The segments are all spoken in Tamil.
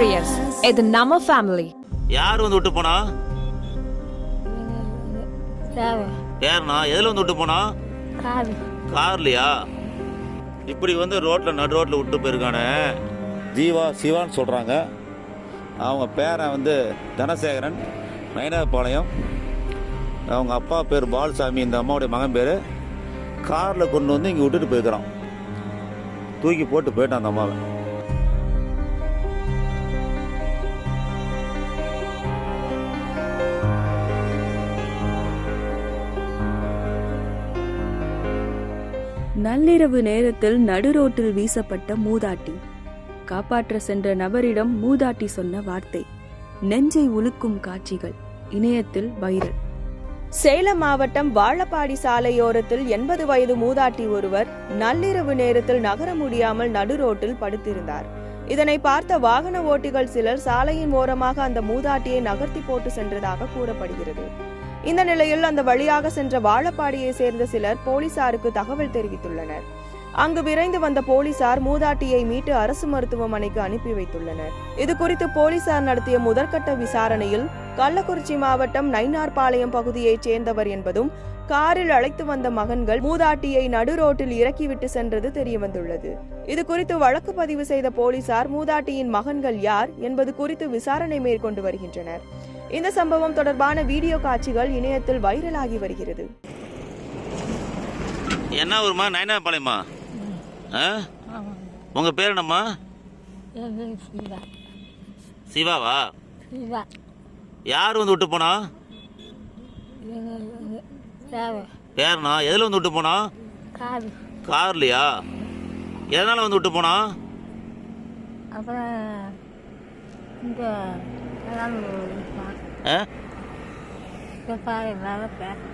Girias, இது நம்ம ஃபேமிலி. யார் வந்து விட்டு போனா? யாருண்ணா? எதுல வந்து விட்டு போனா? கார்லயா? இப்படி வந்து நடு ரோட்ல விட்டு போயிருக்கானே ஜீவா சிவான்னு சொல்றாங்க. அவங்க பேரன் வந்து தனசேகரன், நயனாபாளையம். அவங்க அப்பா பேர் பால்சாமி, இந்த அம்மாவுடைய மகன் பேர். காரில் கொண்டு வந்து இங்கே விட்டுட்டு போயிருக்கிறான். தூக்கி போட்டு போயிட்டான் அந்த அம்மாவை. நள்ளிரவு நேரத்தில் நடுரோட்டில் வீசப்பட்ட மூதாட்டி. காப்பாற்ற சென்ற நபரிடம் மூதாட்டி சொன்ன வார்த்தை. நெஞ்சை உலுக்கும் காட்சிகள் இணையத்தில் வைரல். சேலம் மாவட்டம் வாழப்பாடி சாலையோரத்தில் 80 வயது மூதாட்டி ஒருவர் நள்ளிரவு நேரத்தில் நகர முடியாமல் நடுரோட்டில் படுத்திருந்தார். இதனை பார்த்த வாகன ஓட்டிகள் சிலர் சாலையின் ஓரமாக அந்த மூதாட்டியை நகர்த்தி போட்டு சென்றதாக கூறப்படுகிறது. இந்த நிலையில் அந்த வழியாக சென்ற வாழப்பாடியை சேர்ந்த சிலர் போலீசாருக்கு தகவல் தெரிவித்துள்ளனர். அங்கு விரைந்து வந்த போலீசார் மூதாட்டியை மீட்டு அரசு மருத்துவமனைக்கு அனுப்பி வைத்துள்ளனர். இது குறித்து போலீசார் நடத்திய முதற்கட்ட விசாரணையில் கள்ளக்குறிச்சி மாவட்டம் நயினார்பாளையம் பகுதியைச் சேர்ந்தவர் என்பதும், காரில் அழைத்து வந்த மகன்கள் மூதாட்டியை நடுரோட்டில் இறக்கிவிட்டு சென்றது தெரியவந்துள்ளது. இது குறித்து வழக்கு பதிவு செய்த போலீசார் மூதாட்டியின் மகன்கள் யார் என்பது குறித்து விசாரணை மேற்கொண்டு வருகின்றனர். இந்த சம்பவம் தொடர்பான வீடியோ காட்சிகள் இணையத்தில் வைரலாகி வருகிறது. என்ன ஊருமா? நயனாபாளையமா? உங்க பேர் என்னம்மா? சிவாவா? யார் வந்து விட்டு போனா? யாருண்ணா? எதுல வந்து விட்டு போனா? கார்லயா? எதனால வந்து விட்டு போனா?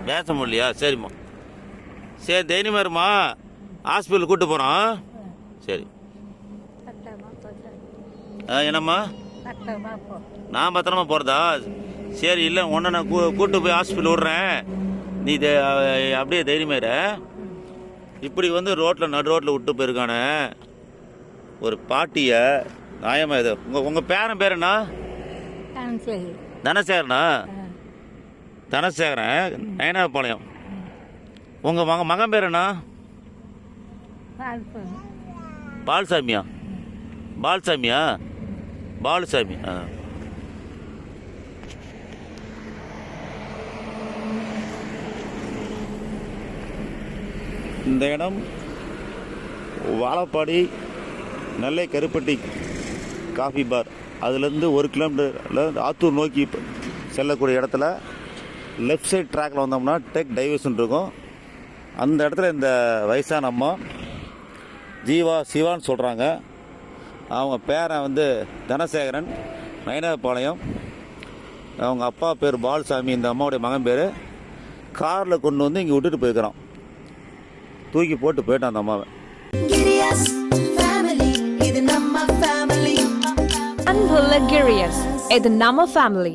பேச முடியலையா? சரிம்மா, சரி தைரியமா இருமா. ஹாஸ்பிட்டல் கூட்டு போறோம். சரி. என்னம்மா? நான் பத்திரமா போறதா? சரி, இல்லை உன்னை நான் கூட்டு போய் ஹாஸ்பிட்டல் விடுறேன். நீ அப்படியே தைரியமா இரு. இப்படி வந்து நடு ரோட்டில் விட்டு போயிருக்கானே ஒரு பாட்டிய நியாயமா இது. உங்க பேரன் பேர் என்ன? தனசேகரனா? தனசேகரன், நயனாபாளையம். உங்க மகன் பேர் என்ன? பால்சாமியா? பால்சாமியா? பாலுசாமி. இந்த இடம் வாழப்பாடி நெல்லை கருப்பட்டி காஃபி பார். அதுலேருந்து 1 கிலோமீட்டரில் ஆத்தூர் நோக்கி செல்லக்கூடிய இடத்துல லெஃப்ட் சைட் ட்ராக்கில் வந்தோம்னா டெக் டைவர்ஷன் இருக்கும். அந்த இடத்துல இந்த வயசான அம்மா ஜீவா சிவான்னு சொல்கிறாங்க. அவங்க பேரன் வந்து தனசேகரன், நயனாபாளையம். அவங்க அப்பா பேர் பால்சாமி, இந்த அம்மாவுடைய மகன் பேர். காரில் கொண்டு வந்து இங்கே விட்டுட்டு போயிருக்கிறான். தூக்கி போட்டு போயிட்டான் அந்த அம்மாவை. அன்புள்ள Girias, இது நம்ம ஃபேமிலி.